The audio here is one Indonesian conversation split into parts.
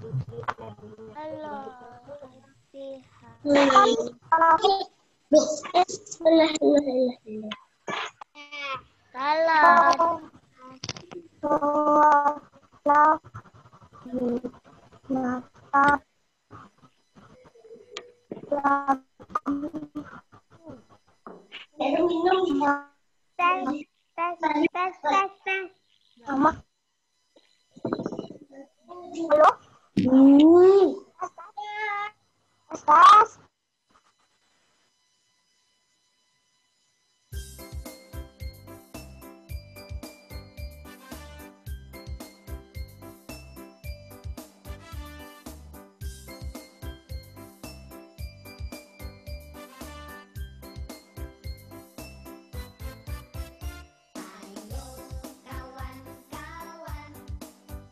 Halo. Halo. Tes, tes, tes, tes, tes. Halo? Tes. Kawan-kawan,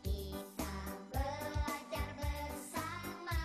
kita belajar bersama.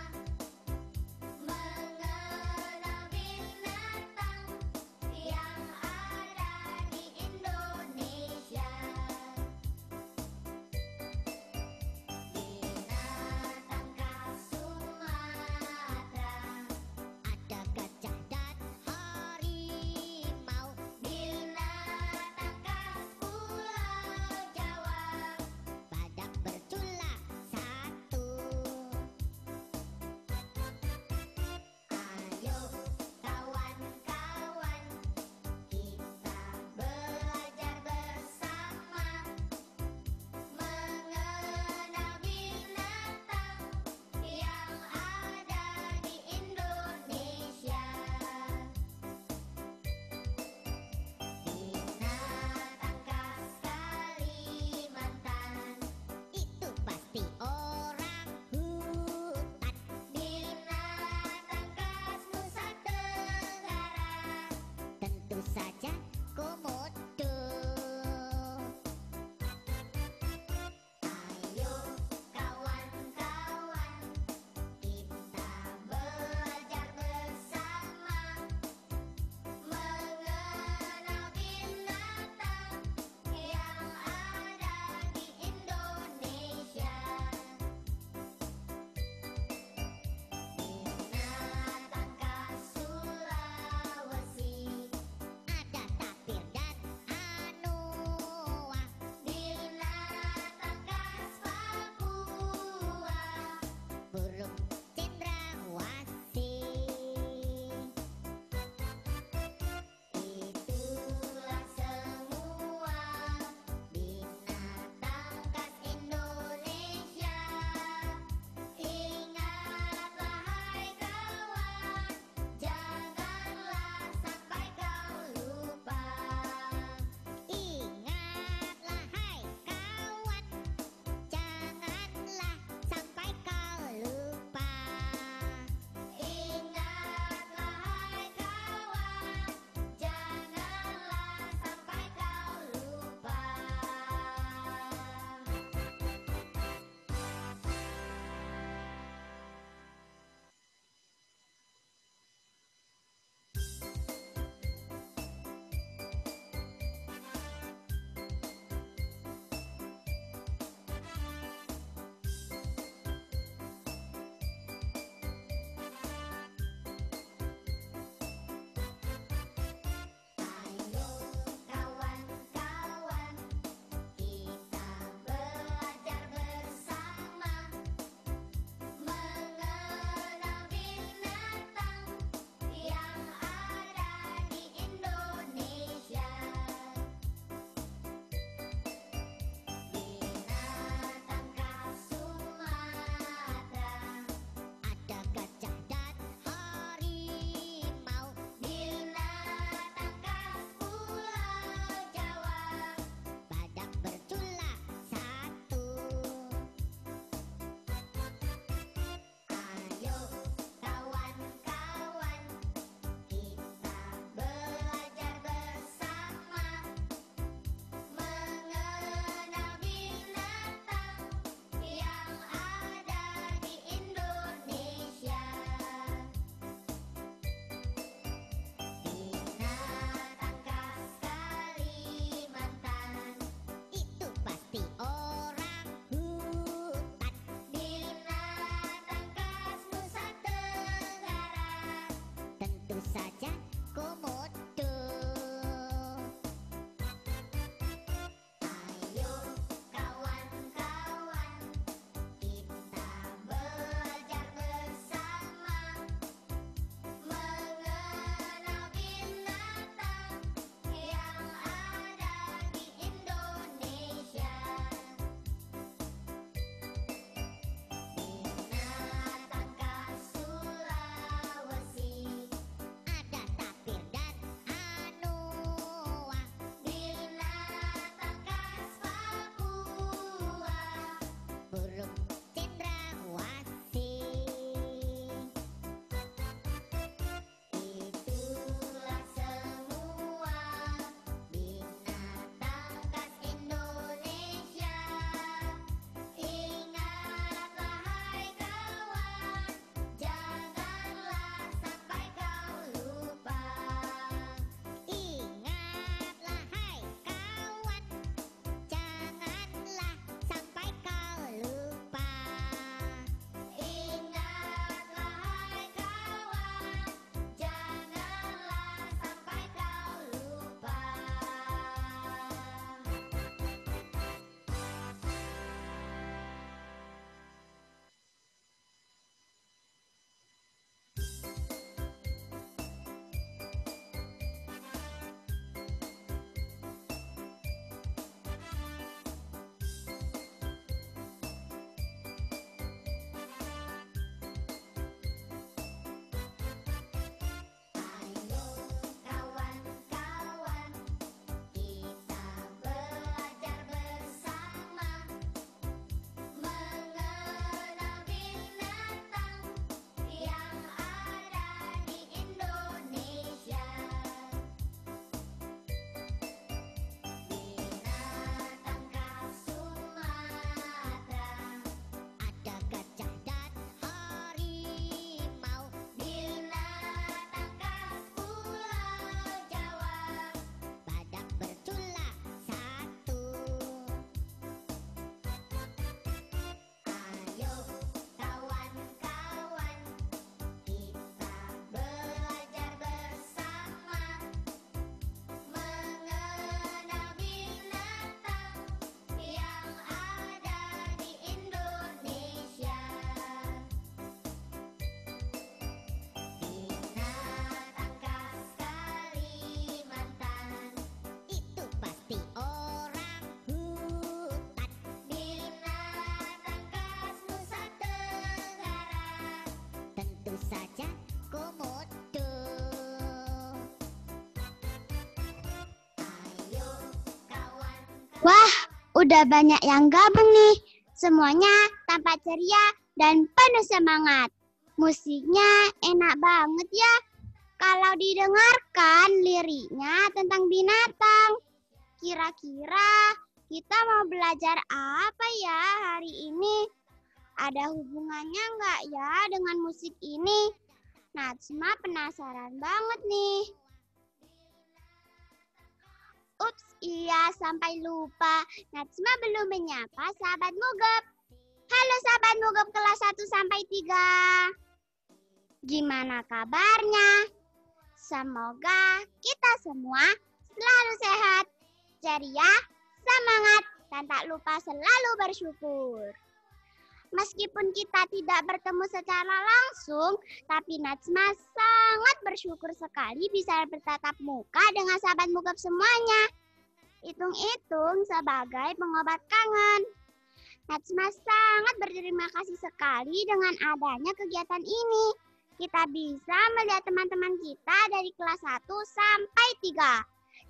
Wah, udah banyak yang gabung nih. Semuanya tampak ceria dan penuh semangat. Musiknya enak banget ya. Kalau didengarkan liriknya tentang binatang. Kira-kira kita mau belajar apa ya hari ini? Ada hubungannya nggak ya dengan musik ini? Najma penasaran banget nih. Ups, iya sampai lupa. Najma belum menyapa sahabat Mugep. Halo sahabat Mugep kelas 1 sampai 3. Gimana kabarnya? Semoga kita semua selalu sehat, ceria, semangat, dan tak lupa selalu bersyukur. Meskipun kita tidak bertemu secara langsung, tapi Najma sangat bersyukur sekali bisa bertatap muka dengan sahabat Mugep semuanya. Hitung-hitung sebagai pengobat kangen. Najma sangat berterima kasih sekali dengan adanya kegiatan ini. Kita bisa melihat teman-teman kita dari kelas 1 sampai 3.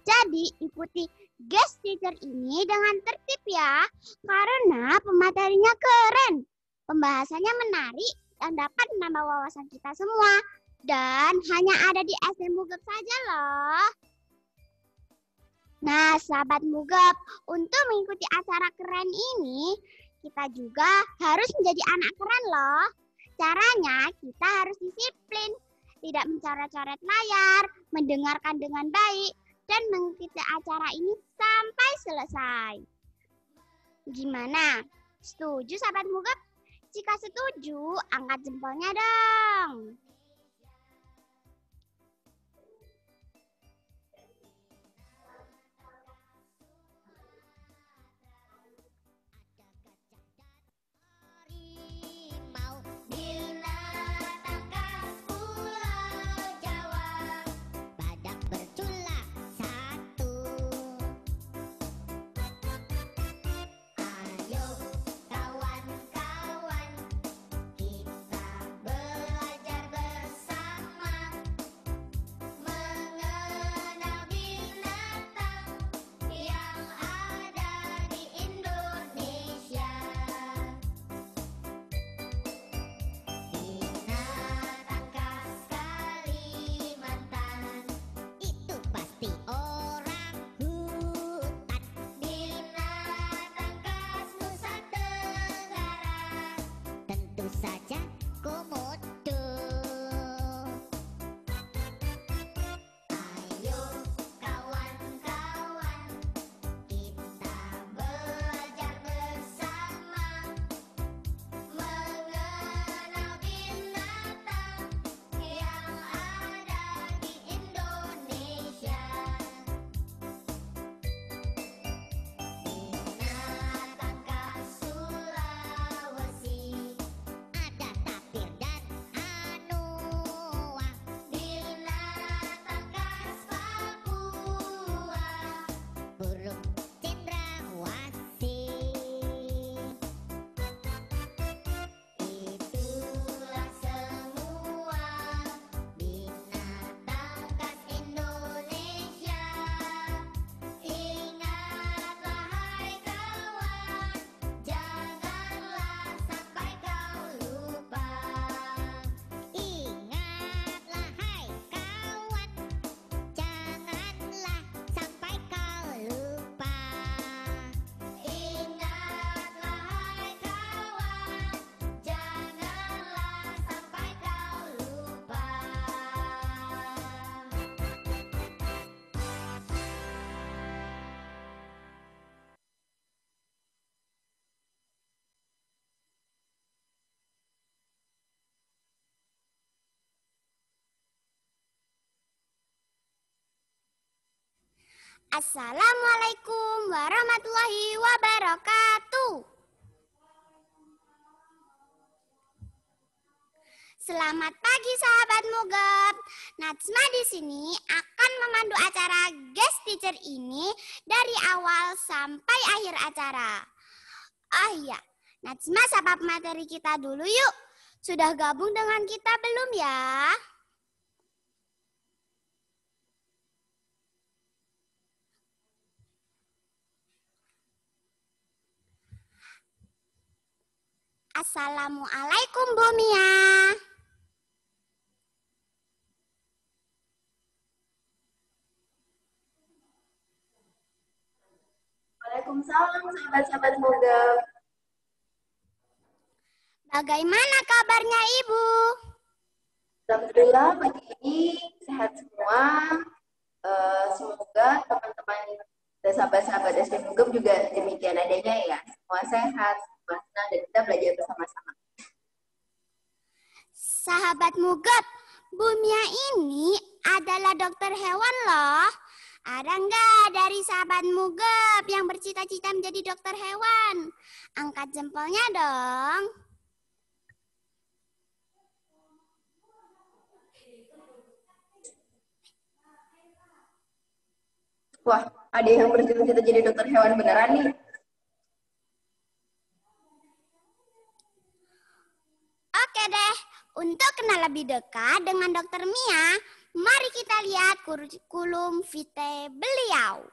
Jadi ikuti guest teacher ini dengan tertib ya, karena pematerinya keren. Pembahasannya menarik dan dapat menambah wawasan kita semua. Dan hanya ada di SM Mugep saja loh. Nah, sahabat Mugep, untuk mengikuti acara keren ini, kita juga harus menjadi anak keren loh. Caranya kita harus disiplin, tidak mencoret-coret layar, mendengarkan dengan baik, dan mengikuti acara ini sampai selesai. Gimana? Setuju sahabat Mugep? Jika setuju, angkat jempolnya dong. Harimau binatang khas Pulau Jawa, badak bercula satu. Ayo kawan-kawan, kita belajar bersama mengenal binatang yang ada di Indonesia. Binatang khas Kalimantan itu pasti orang hutan. Binatang khas Nusa Tenggara tentu saja komodo. Ayo kawan-kawan, kita belajar bersama mengenal binatang yang ada di Indonesia. Binatang khas Sulawesi ada tapir dan anoa. Binatang khas Papua burung cendrawasih. Itulah semua binatang khas Indonesia. Ingatlah hai kawan, janganlah sampai kau lupa. Ingatlah hai kawan, janganlah sampai kau lupa. Ingatlah hai kawan, janganlah sampai kau lupa. Assalamualaikum warahmatullahi wabarakatuh. Selamat pagi sahabat Mugep. Najma di sini akan memandu acara guest teacher ini dari awal sampai akhir acara. Oh iya, Najma sapa materi kita dulu yuk. Sudah gabung dengan kita belum ya? Assalamualaikum Bu Mia. Waalaikumsalam sahabat-sahabat Mugap. Bagaimana kabarnya Ibu? Alhamdulillah pagi ini sehat semua. Semoga teman-teman dan sahabat-sahabat SD Mugap juga demikian adanya ya. Semua sehat, semua senang dan kita belajar bersama-sama. Sahabat Mugap, Bu Mia ini adalah dokter hewan loh. Ada nggak dari sahabat Mugap yang bercita-cita menjadi dokter hewan? Angkat jempolnya dong. Wah, ada yang bercita-cita jadi dokter hewan beneran nih. Oke deh, untuk kenal lebih dekat dengan dokter Mia, mari kita lihat kurikulum vitae beliau.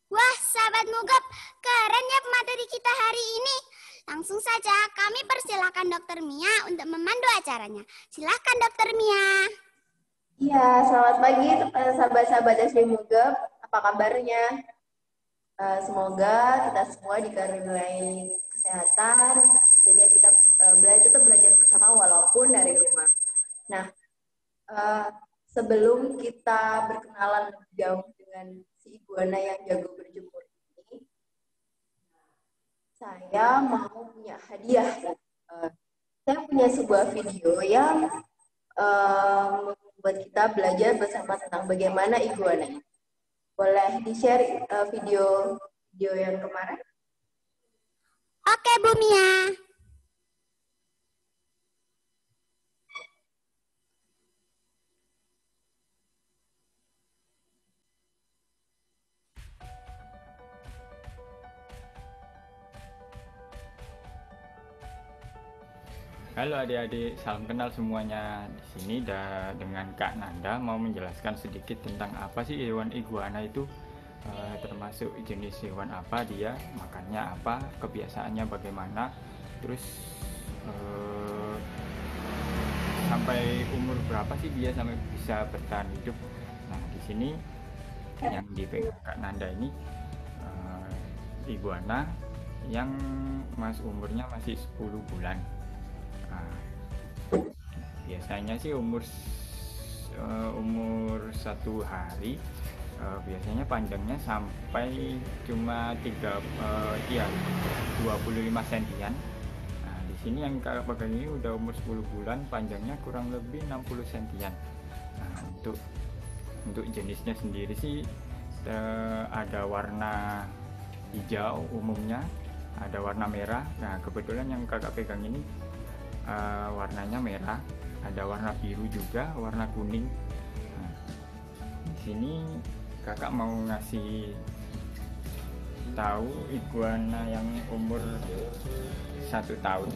Wah, sahabat Mugap, keren ya materi kita hari ini. Langsung saja kami persilakan Dokter Mia untuk memandu acaranya. Silakan Dokter Mia. Iya, selamat pagi sahabat-sahabat SD Mugap. Apa kabarnya? Semoga kita semua dikaruniai kesehatan, jadi kita tetap belajar bersama walaupun dari rumah. Nah, sebelum kita berkenalan lebih jauh dengan si iguana yang jago berjemur ini, saya mau punya hadiah. Saya punya sebuah video yang membuat kita belajar bersama tentang bagaimana iguana itu. Boleh di-share video yang kemarin? Oke, Bu Mia. Halo adik-adik, salam kenal semuanya. Di sini dengan Kak Nanda mau menjelaskan sedikit tentang apa sih hewan iguana itu, termasuk jenis hewan apa dia, makannya apa, kebiasaannya bagaimana, terus sampai umur berapa sih dia sampai bisa bertahan hidup. Nah, di sini yang dipegang Kak Nanda ini iguana yang umurnya masih 10 bulan. Biasanya sih umur 1 hari, biasanya panjangnya sampai cuma 25 sentian. Nah, di sini yang kakak pegang ini udah umur 10 bulan, panjangnya kurang lebih 60 sentian. Nah, untuk jenisnya sendiri sih ada warna hijau umumnya, ada warna merah. Nah, kebetulan yang kakak pegang ini warnanya merah, ada warna biru juga, warna kuning. Nah, di sini kakak mau ngasih tahu iguana yang umur 3 tahun.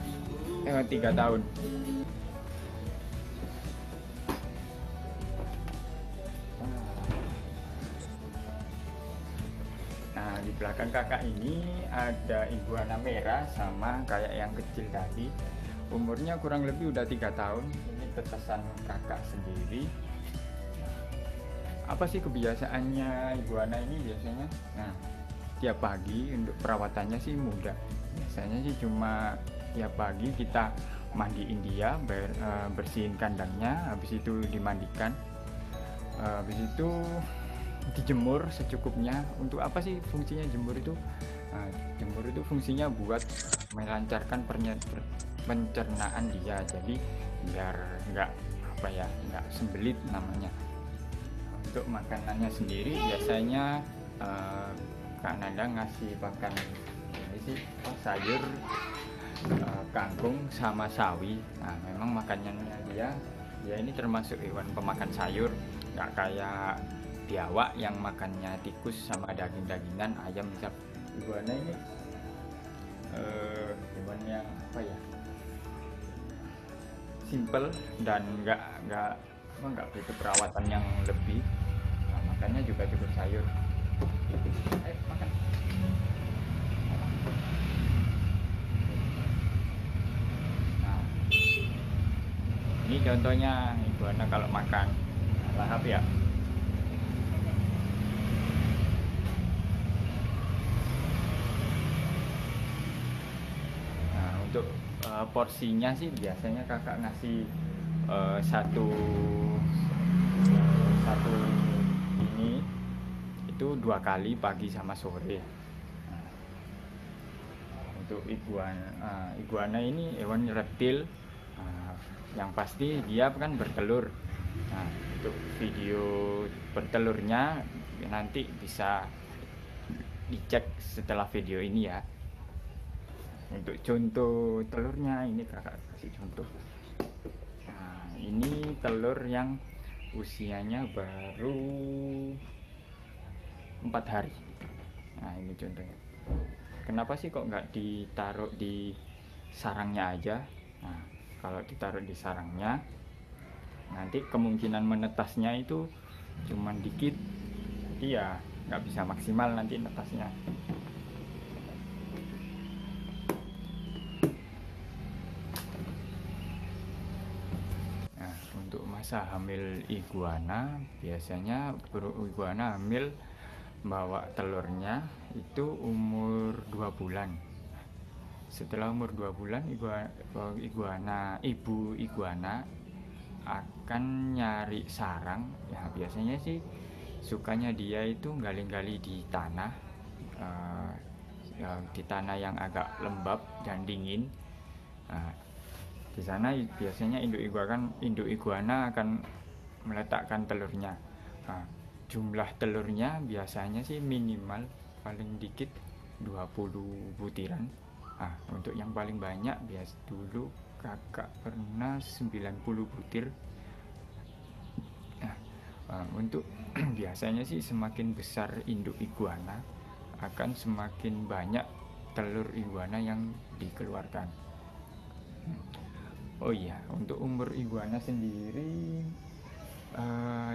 Nah, di belakang kakak ini ada iguana merah sama kayak yang kecil tadi. Umurnya kurang lebih udah 3 tahun. Ini tetesan kakak sendiri. apa sih kebiasaannya iguana ini biasanya? Nah, tiap pagi untuk perawatannya sih mudah. Biasanya sih cuma tiap pagi kita mandiin dia, bersihin kandangnya, habis itu dimandikan, habis itu dijemur secukupnya. Untuk apa sih fungsinya jemur itu? Nah, jemur itu fungsinya buat melancarkan pencernaan dia, jadi biar nggak sembelit namanya. Untuk makanannya sendiri biasanya Kak Nanda ngasih pakan ini sih sayur, kangkung sama sawi. Nah, memang makanannya dia ini termasuk hewan pemakan sayur, nggak kayak biawak yang makannya tikus sama daging-dagingan ayam. Misal iguana ini hewan yang simple dan nggak butuh perawatan yang lebih. Nah, makannya juga cukup sayur. Makan. Nah, ini contohnya iguana kalau makan lahap ya. Nah, untuk porsinya sih biasanya kakak ngasih satu ini itu 2 kali pagi sama sore. Nah, untuk iguana ini hewan reptil, yang pasti dia kan bertelur. Nah, untuk video bertelurnya nanti bisa dicek setelah video ini ya. Untuk contoh telurnya ini kakak kasih contoh. Nah, ini telur yang usianya baru 4 hari. Nah, ini contohnya. Kenapa sih kok nggak ditaruh di sarangnya aja? Nah, kalau ditaruh di sarangnya nanti kemungkinan menetasnya itu cuman dikit, iya nggak bisa maksimal nanti netasnya. Nah, untuk masa hamil iguana biasanya iguana hamil bawa telurnya itu umur 2 bulan. Setelah umur 2 bulan ibu iguana akan nyari sarang. Ya, biasanya sih sukanya dia itu gali-gali di tanah, di tanah yang agak lembab dan dingin. Nah, di sana biasanya induk iguana akan meletakkan telurnya. Nah, jumlah telurnya biasanya sih minimal paling dikit 20 butiran. Nah, untuk yang paling banyak dulu kakak pernah 90 butir. Nah, untuk biasanya sih semakin besar induk iguana akan semakin banyak telur iguana yang dikeluarkan. Oh iya, untuk umur iguana sendiri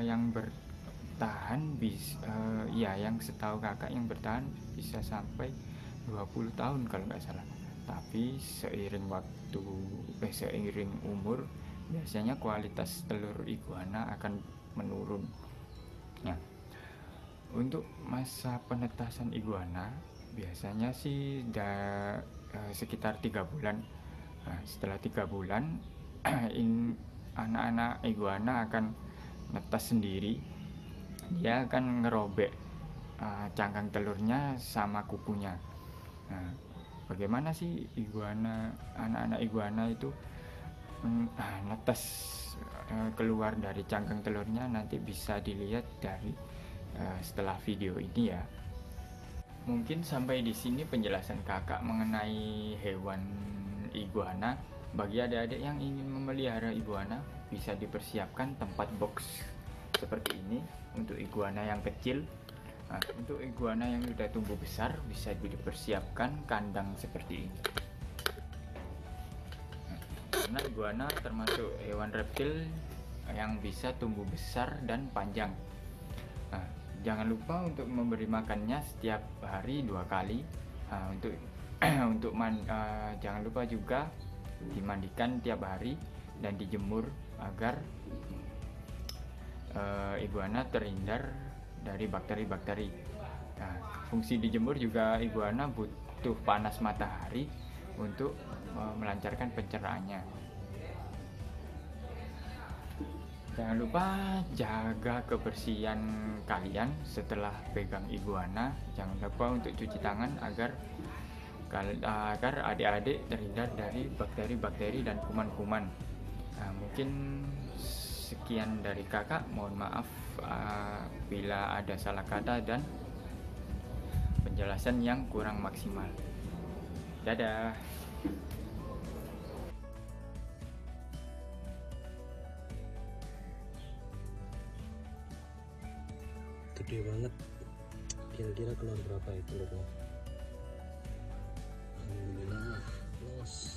yang bertahan yang setahu kakak yang bertahan bisa sampai 20 tahun kalau nggak salah. Tapi seiring umur biasanya kualitas telur iguana akan menurun. Nah, untuk masa penetasan iguana biasanya sih sekitar 3 bulan. Nah, setelah 3 bulan anak-anak iguana akan netas sendiri. Dia akan ngerobek cangkang telurnya sama kukunya. Nah, bagaimana sih anak-anak iguana itu netas keluar dari cangkang telurnya, nanti bisa dilihat dari setelah video ini ya. Mungkin sampai di sini penjelasan kakak mengenai hewan iguana. Bagi adik-adik yang ingin memelihara iguana, bisa dipersiapkan tempat box seperti ini untuk iguana yang kecil. Nah, untuk iguana yang sudah tumbuh besar bisa dipersiapkan kandang seperti ini. Karena iguana termasuk hewan reptil yang bisa tumbuh besar dan panjang. Nah, jangan lupa untuk memberi makannya setiap hari 2 kali. Nah, jangan lupa juga dimandikan tiap hari dan dijemur agar iguana terhindar dari bakteri-bakteri. Nah, fungsi dijemur juga iguana butuh panas matahari untuk melancarkan pencernaannya. Jangan lupa jaga kebersihan kalian setelah pegang iguana. Jangan lupa untuk cuci tangan agar adik-adik terhindar dari bakteri-bakteri dan kuman-kuman. Nah, mungkin sekian dari kakak. Mohon maaf bila ada salah kata dan penjelasan yang kurang maksimal. Dadah. Gede banget. Kira-kira keluar berapa itu telurnya? Alhamdulillah los.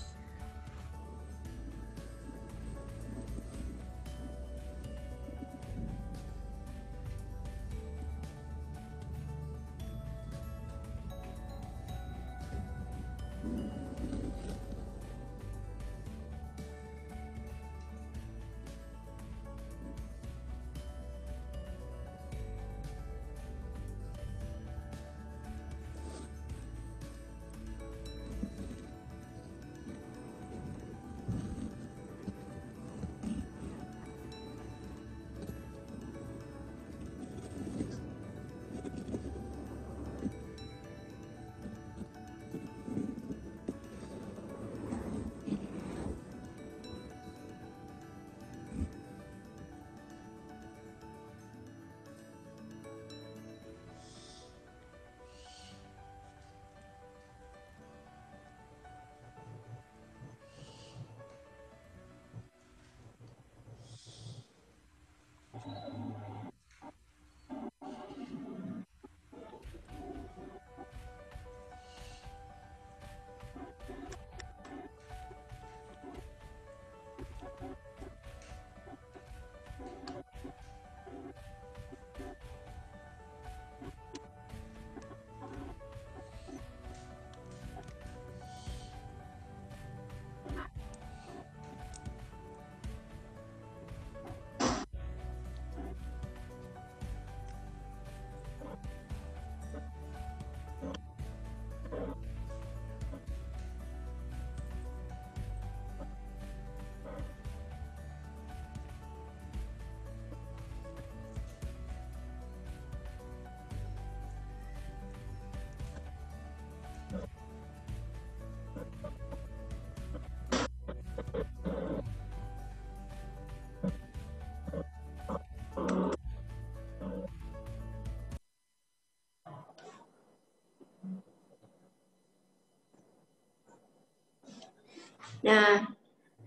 Nah,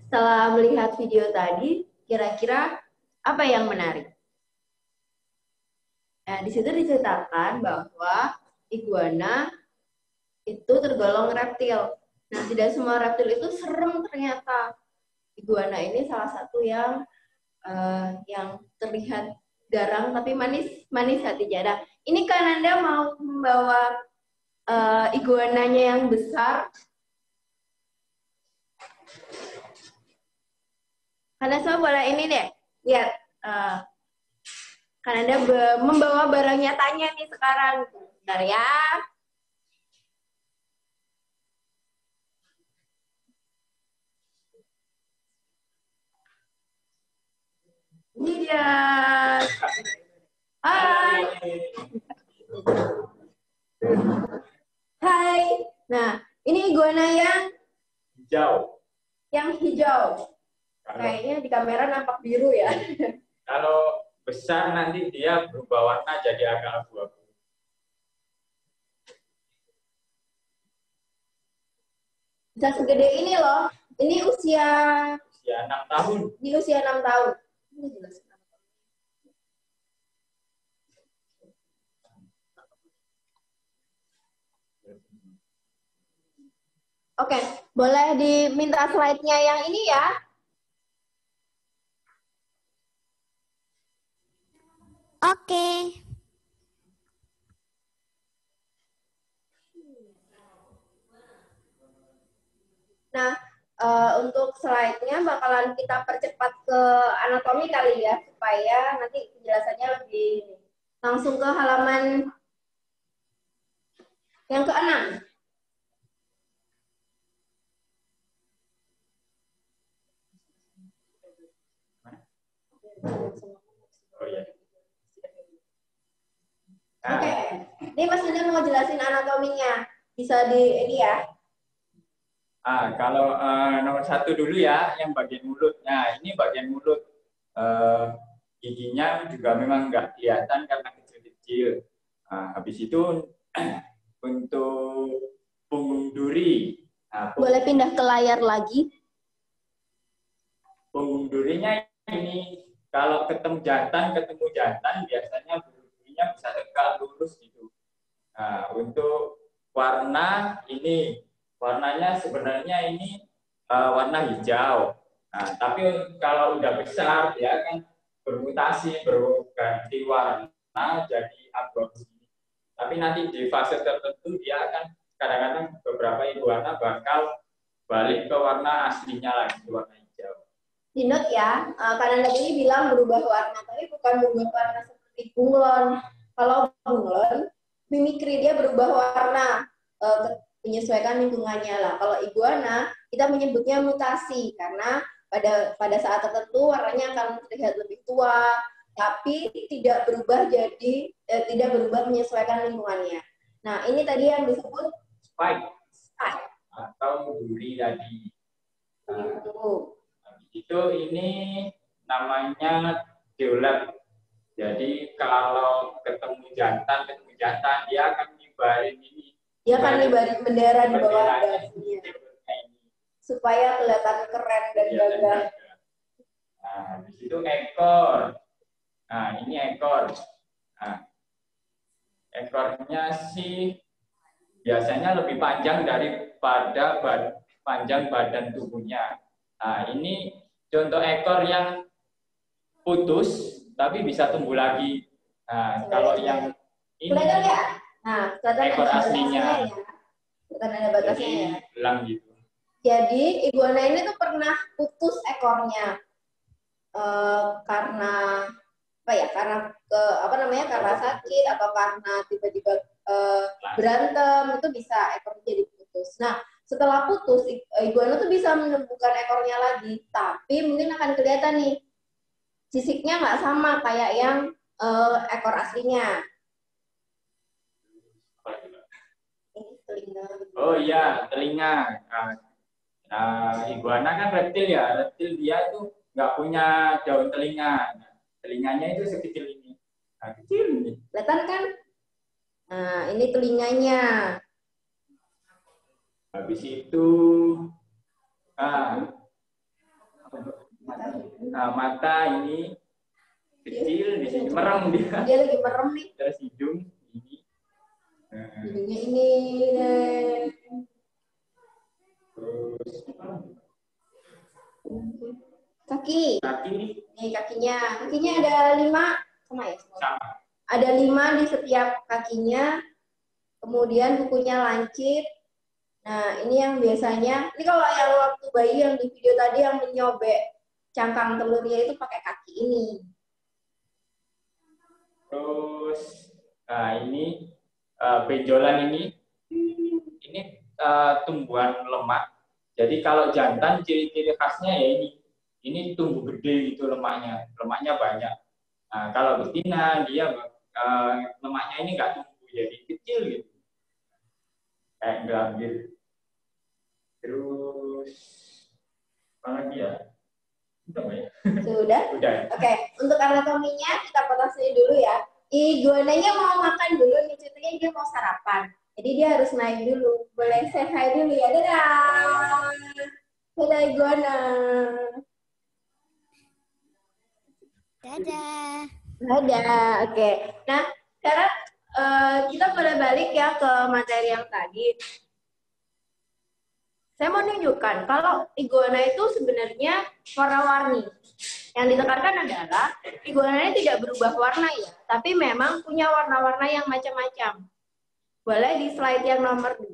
setelah melihat video tadi, kira-kira apa yang menarik? Nah, di situ diceritakan bahwa iguana itu tergolong reptil. Nah, tidak semua reptil itu serem ternyata. Iguana ini salah satu yang terlihat garang tapi manis hatinya. Nah, ini kan Anda mau membawa iguananya yang besar. Karena semua boleh ini deh, lihat. Kan Anda membawa barang nyatanya nih sekarang. Bentar ya. Ini dia. Hai. Hai. Nah, ini iguana yang Hijau. Yang hijau. Kayaknya di kamera nampak biru ya. Kalau besar nanti dia berubah warna jadi agak abu-abu. Bisa segede ini loh. Ini usia 6 tahun. Ini usia 6 tahun. Ini jelas. Oke, boleh diminta slide-nya yang ini ya. Oke. Nah, untuk slide-nya bakalan kita percepat ke anatomi kali ya, supaya nanti penjelasannya lebih langsung ke halaman yang ke-6. Oh iya. Oke, ini Mas Linda mau jelasin anatominya. Bisa di ini ya. Kalau nomor 1 dulu ya, yang bagian mulut. Nah, ini bagian mulut. Giginya juga memang nggak kelihatan karena kecil-kecil. Habis itu untuk punggung duri. Boleh pindah ke layar lagi? Punggung durinya ini kalau ketemu jantan biasanya bulu-bulunya bisa tegak lurus gitu. Nah, untuk warna ini, warnanya sebenarnya ini warna hijau. Nah, tapi kalau udah besar dia kan bermutasi, berganti warna jadi abu-abu. Tapi nanti di fase tertentu dia akan kadang-kadang beberapa iguana bakal balik ke warna aslinya lagi, warna hijau. Di note ya, karena ini bilang berubah warna, tapi bukan berubah warna seperti bunglon. Kalau bunglon, mimikri dia berubah warna, menyesuaikan lingkungannya lah. Kalau iguana, kita menyebutnya mutasi karena pada saat tertentu warnanya akan terlihat lebih tua, tapi tidak berubah tidak berubah menyesuaikan lingkungannya. Nah, ini tadi yang disebut spike atau duri tadi. Itu ini namanya geolab. Jadi kalau ketemu jantan dia akan ngibarin ini. Dia akan ngibarin bendera di bawah dagunya supaya kelihatan keren dan gagah. Nah, di situ ekor. Nah, ini ekor. Nah, ekornya sih biasanya lebih panjang daripada panjang badan tubuhnya. Nah, ini contoh ekor yang putus tapi bisa tumbuh lagi. Nah, kalau yang ini ya? Nah, ekor aslinya. Kelihatan ada batasnya ya. Belang gitu. Jadi iguana ini tuh pernah putus ekornya karena apa ya? Karena sakit atau karena tiba-tiba berantem, itu bisa ekornya jadi putus. Nah, setelah putus, iguana tuh bisa menumbuhkan ekornya lagi, tapi mungkin akan kelihatan nih sisiknya nggak sama kayak yang ekor aslinya. Ini telinga. Oh iya, telinga. Nah, iguana kan reptil ya. Reptil dia itu nggak punya daun telinga. Nah, telinganya itu sekecil ini. Nah, kecil ini. Kelihatan kan? Nah, ini telinganya. Habis itu mata ini kecil, di sini merem dia. Dia lagi merem nih. Terus hidung ini. Hidungnya ini deh. Terus kaki. Nih kakinya. Kakinya ada 5 sama ya? Sama. Ada 5 di setiap kakinya. Kemudian kukunya lancip. Nah, ini yang biasanya, ini kalau yang waktu bayi yang di video tadi yang menyobek cangkang telurnya itu pakai kaki ini. Terus, ini benjolan ini tumbuhan lemak. Jadi kalau jantan ciri-ciri khasnya ya ini tumbuh gede gitu lemaknya banyak. Nah, kalau betina dia lemaknya ini nggak tumbuh, jadi kecil gitu. Kayak gambir. Terus apa lagi ya? Sudah? Udah. Oke, untuk anatominya kita potong dulu ya. Iguananya mau makan dulu nih, ceritanya dia mau sarapan. Jadi dia harus naik dulu. Boleh say hi dulu ya. Dadah. Dadah iguana. Dadah. Dadah. Oke. Nah, sekarang kita boleh balik ya ke materi yang tadi. Saya mau tunjukkan kalau iguana itu sebenarnya warna-warni. Yang ditekankan adalah iguana tidak berubah warna ya, tapi memang punya warna-warna yang macam-macam. Boleh di slide yang nomor 2.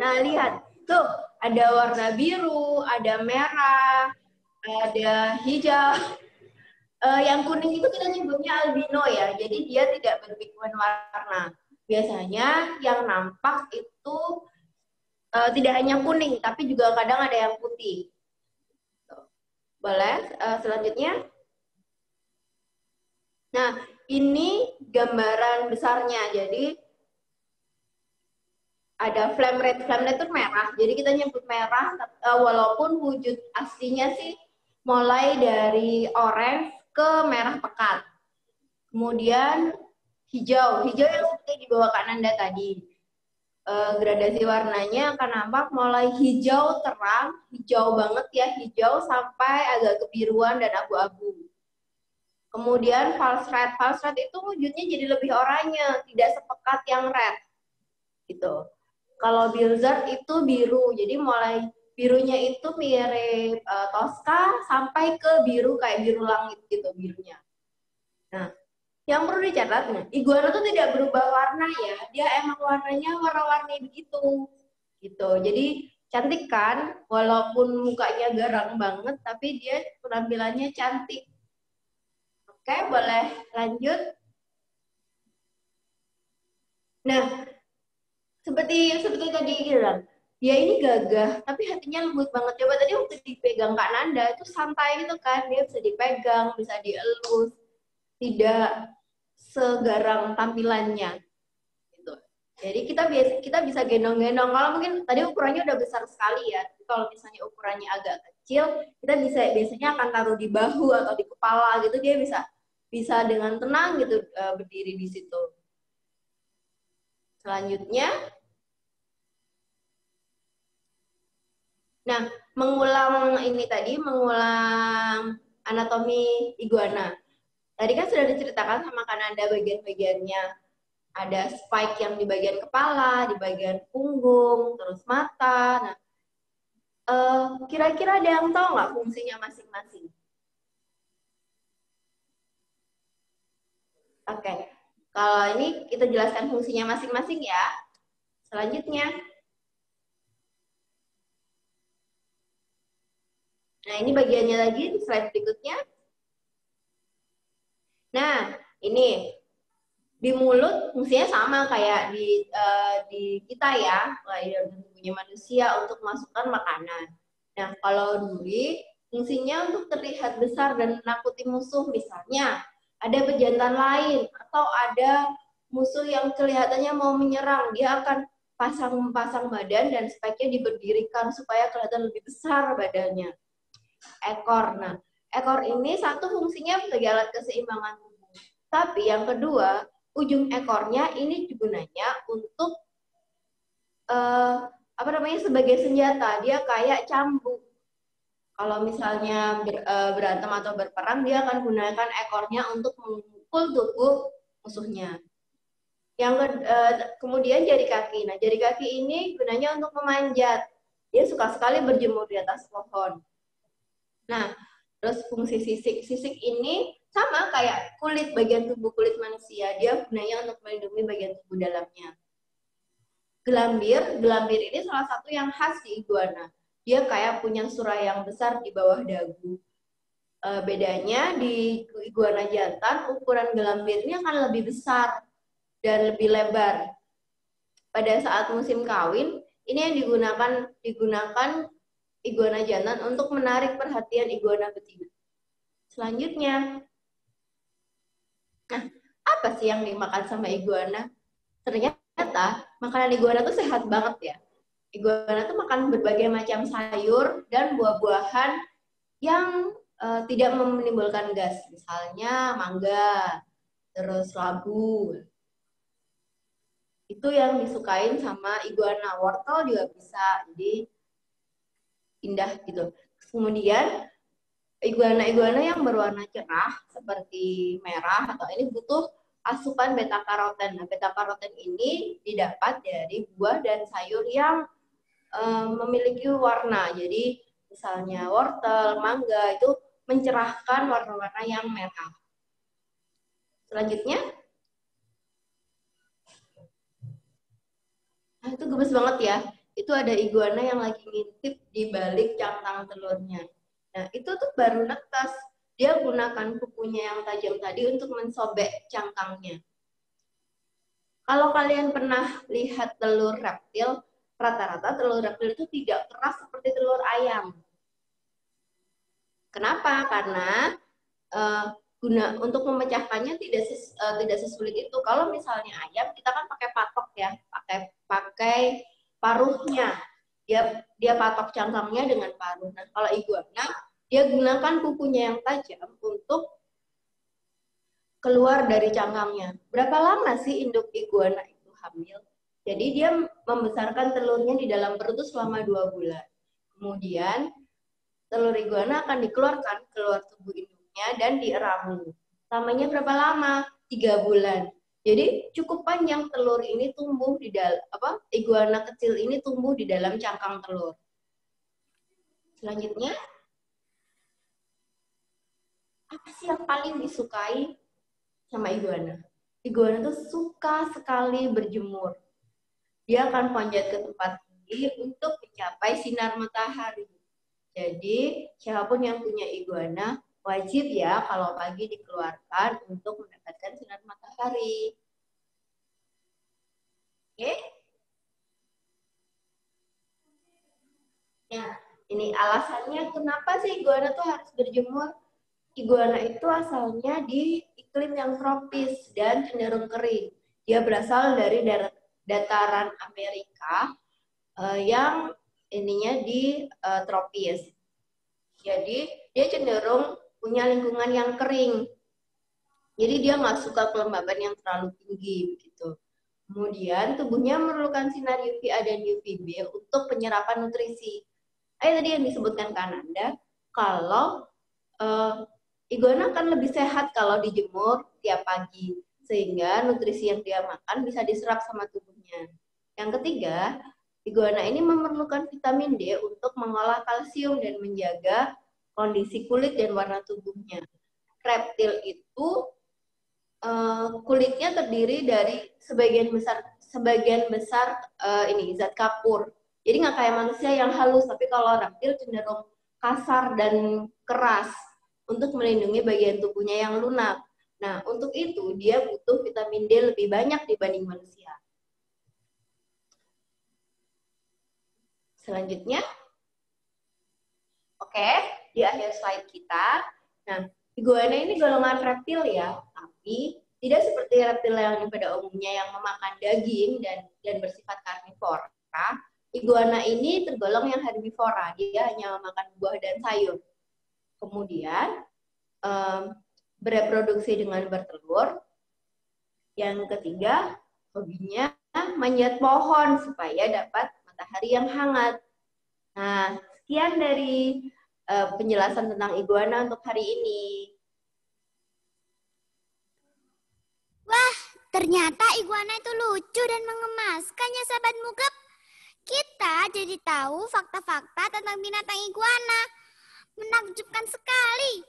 Nah, lihat. Tuh, ada warna biru, ada merah, ada hijau. Yang kuning itu kita nyebutnya albino ya. Jadi dia tidak berpigmen warna. Biasanya yang nampak itu tidak hanya kuning, tapi juga kadang ada yang putih. Boleh? Selanjutnya. Nah, ini gambaran besarnya. Jadi ada flame red. Flame red itu merah. Jadi kita nyebut merah, walaupun wujud aslinya sih mulai dari orange ke merah pekat. Kemudian hijau. Hijau yang seperti di bawah Kak Nanda tadi. Gradasi warnanya akan nampak mulai hijau terang, hijau banget ya, hijau sampai agak kebiruan dan abu-abu. Kemudian false red. False red itu wujudnya jadi lebih oranye, tidak sepekat yang red. Gitu. Kalau Bilzart itu biru, jadi mulai birunya itu mirip Tosca sampai ke biru kayak biru langit gitu birunya. Nah, yang perlu dicatat, iguana itu tidak berubah warna ya, dia emang warnanya warna-warni begitu, gitu. Jadi cantik kan, walaupun mukanya garang banget, tapi dia penampilannya cantik. Oke, boleh lanjut. Nah, seperti tadi bilang, dia ini gagah, tapi hatinya lembut banget. Coba tadi waktu dipegang Kak Nanda itu santai gitu kan, dia bisa dipegang, bisa dielus, tidak segarang tampilannya gitu. Jadi kita bisa gendong-gendong. Kalau mungkin tadi ukurannya udah besar sekali ya. Kalau misalnya ukurannya agak kecil, kita biasanya akan taruh di bahu atau di kepala gitu, dia bisa dengan tenang gitu berdiri di situ. Selanjutnya, nah, mengulang anatomi iguana. Tadi kan sudah diceritakan sama Kananda bagian-bagiannya. Ada spike yang di bagian kepala, di bagian punggung, terus mata. Nah, kira-kira ada yang tahu nggak fungsinya masing-masing? Oke, kalau ini kita jelaskan fungsinya masing-masing ya. Selanjutnya. Nah, ini bagiannya lagi di slide berikutnya. Nah, ini di mulut fungsinya sama kayak di kita ya, kayak di tubuhnya manusia untuk masukkan makanan. Nah, kalau duri fungsinya untuk terlihat besar dan menakuti musuh, misalnya ada pejantan lain atau ada musuh yang kelihatannya mau menyerang, dia akan pasang badan dan spike-nya diberdirikan supaya kelihatan lebih besar badannya. Ekor. Nah, ekor ini satu fungsinya sebagai alat keseimbangan tubuh. Tapi yang kedua, ujung ekornya ini gunanya untuk sebagai senjata. Dia kayak cambuk. Kalau misalnya berantem atau berperang, dia akan gunakan ekornya untuk memukul tubuh musuhnya. Kemudian jari kaki. Nah, jari kaki ini gunanya untuk memanjat. Dia suka sekali berjemur di atas pohon. Nah, terus fungsi sisik. Sisik ini sama kayak bagian tubuh kulit manusia. Dia gunanya untuk melindungi bagian tubuh dalamnya. Gelambir ini salah satu yang khas di iguana. Dia kayak punya surai yang besar di bawah dagu. Bedanya di iguana jantan, ukuran gelambir ini akan lebih besar dan lebih lebar. Pada saat musim kawin, ini yang digunakan iguana jantan untuk menarik perhatian iguana betina. Selanjutnya, nah, apa sih yang dimakan sama iguana? Ternyata makanan iguana tuh sehat banget ya. Iguana tuh makan berbagai macam sayur dan buah-buahan yang tidak menimbulkan gas. Misalnya mangga, terus labu. Itu yang disukain sama iguana. Wortel juga bisa, jadi indah gitu. Kemudian iguana yang berwarna cerah seperti merah atau ini butuh asupan beta karoten. Nah, beta karoten ini didapat dari buah dan sayur yang memiliki warna. Jadi misalnya wortel, mangga itu mencerahkan warna-warna yang merah. Selanjutnya, nah, itu gemes banget ya. itu ada iguana yang lagi ngintip di balik cangkang telurnya. Nah, itu tuh baru netas. Dia gunakan kukunya yang tajam tadi untuk mensobek cangkangnya. Kalau kalian pernah lihat telur reptil, rata-rata telur reptil itu tidak keras seperti telur ayam. Kenapa? Karena untuk memecahkannya tidak sesulit itu. Kalau misalnya ayam, kita kan pakai patok ya, pakai paruhnya. Dia patok cangkangnya dengan paruh. Nah, kalau iguana, dia gunakan kukunya yang tajam untuk keluar dari cangkangnya. Berapa lama sih induk iguana itu hamil? Jadi dia membesarkan telurnya di dalam perut itu selama 2 bulan. Kemudian telur iguana akan dikeluarkan keluar tubuh induknya dan dieramu. Lamanya berapa lama? 3 bulan. Jadi cukup panjang telur ini tumbuh di dalam iguana kecil ini tumbuh di dalam cangkang telur. Selanjutnya, apa sih yang paling disukai sama iguana? Iguana tuh suka sekali berjemur. Dia akan panjat ke tempat tinggi untuk mencapai sinar matahari. Jadi, siapapun yang punya iguana, wajib ya kalau pagi dikeluarkan untuk mendapatkan sinar matahari. Oke? Nah, ini alasannya kenapa sih iguana tuh harus berjemur? Iguana itu asalnya di iklim yang tropis dan cenderung kering. Dia berasal dari dataran Amerika yang ininya di tropis. Jadi dia cenderung punya lingkungan yang kering. Jadi dia nggak suka kelembaban yang terlalu tinggi begitu. Kemudian tubuhnya memerlukan sinar UVA dan UVB untuk penyerapan nutrisi. Tadi yang disebutkan Kananda, kalau iguana akan lebih sehat kalau dijemur tiap pagi, sehingga nutrisi yang dia makan bisa diserap sama tubuhnya. Yang ketiga, iguana ini memerlukan vitamin D untuk mengolah kalsium dan menjaga kondisi kulit dan warna tubuhnya. Reptil itu kulitnya terdiri dari sebagian besar zat kapur. Jadi nggak kayak manusia yang halus, tapi kalau reptil cenderung kasar dan keras untuk melindungi bagian tubuhnya yang lunak. Nah, untuk itu dia butuh vitamin D lebih banyak dibanding manusia. Selanjutnya, oke, di akhir slide kita. Nah, iguana ini golongan reptil ya, tapi tidak seperti reptil yang pada umumnya yang memakan daging dan bersifat karnivora. Iguana ini tergolong yang herbivora, dia hanya memakan buah dan sayur. Kemudian bereproduksi dengan bertelur. Yang ketiga, hobinya manjat pohon supaya dapat matahari yang hangat. Nah, sekian dari penjelasan tentang iguana untuk hari ini. Wah, ternyata iguana itu lucu dan mengemaskan ya sahabat Mugep. Kita jadi tahu fakta-fakta tentang binatang iguana. Menakjubkan sekali.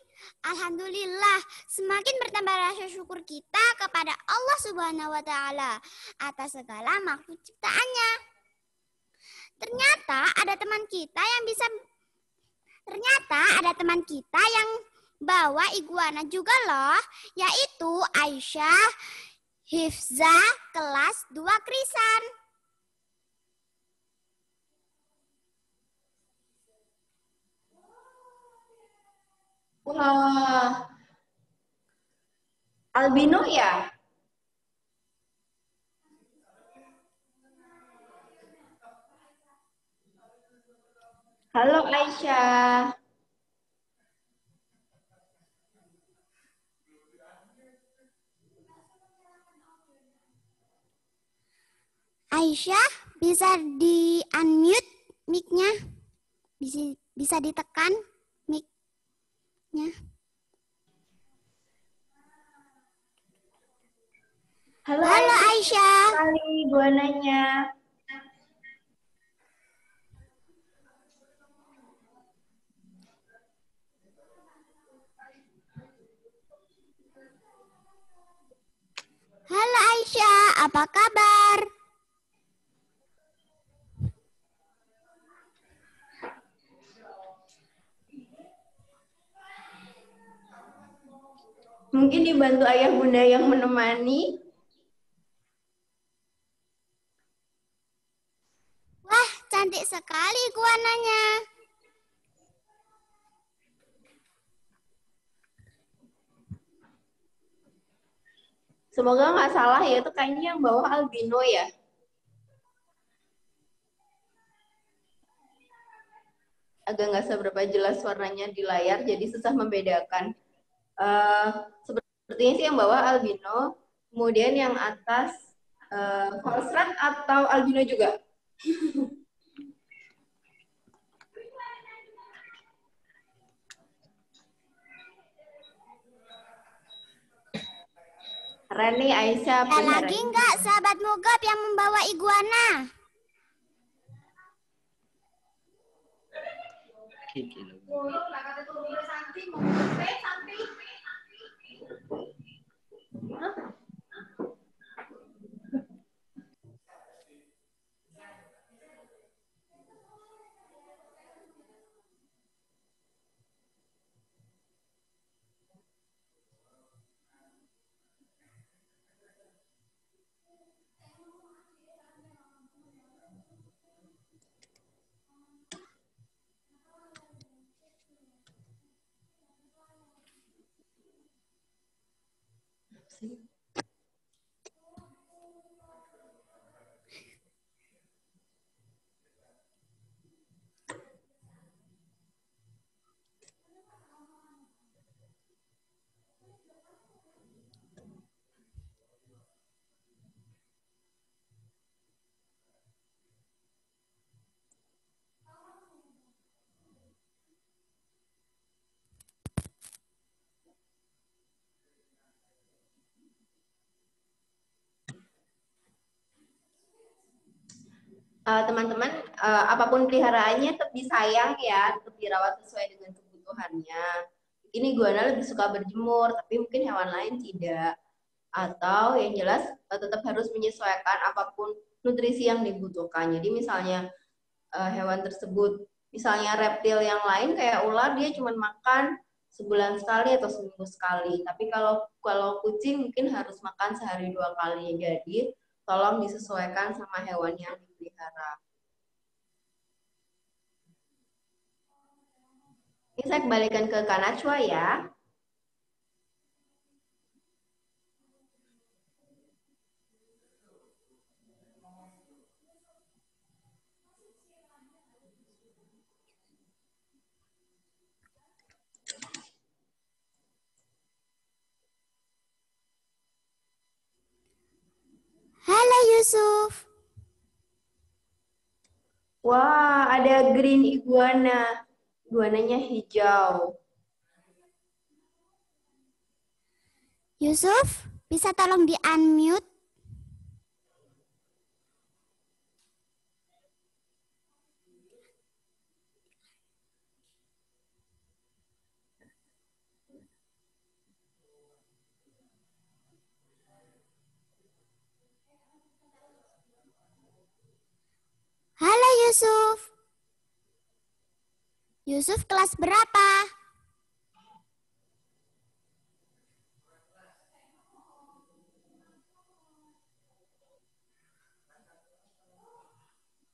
Alhamdulillah, semakin bertambah rasa syukur kita kepada Allah Subhanahu wa Ta'ala atas segala makhluk ciptaannya. Ternyata ada teman kita yang bawa iguana juga loh, yaitu Aisyah Hifza kelas 2 Krisan. Wah, albino ya? Halo Aisyah. Aisyah, bisa di-unmute mic-nya? Bisa ditekan mic-nya. Halo Aisyah. Kali iguananya. Halo Aisyah, apa kabar? Mungkin dibantu ayah bunda yang menemani. Wah, cantik sekali iguananya. Semoga nggak salah ya, itu kayaknya yang bawah albino ya. Agak nggak seberapa jelas warnanya di layar, jadi susah membedakan. Sepertinya sih yang bawah albino, kemudian yang atas false red atau albino juga. Reni, Aisyah, Ada lagi nggak sahabat Mugab yang membawa iguana? teman-teman, apapun peliharaannya tetap disayang ya, tetap dirawat sesuai dengan kebutuhannya. Ini iguana lebih suka berjemur, tapi mungkin hewan lain tidak. Atau yang jelas tetap harus menyesuaikan apapun nutrisi yang dibutuhkan. Jadi misalnya hewan tersebut, misalnya reptil yang lain kayak ular, dia cuma makan sebulan sekali atau seminggu sekali. Tapi kalau kucing mungkin harus makan sehari 2 kali. Jadi tolong disesuaikan sama hewan yang dipelihara. Ini saya kembalikan ke Kak Najwa ya. Halo Yusuf. Wah, ada green iguana. Iguananya hijau. Yusuf, bisa tolong di-unmute? Halo Yusuf. Yusuf kelas berapa?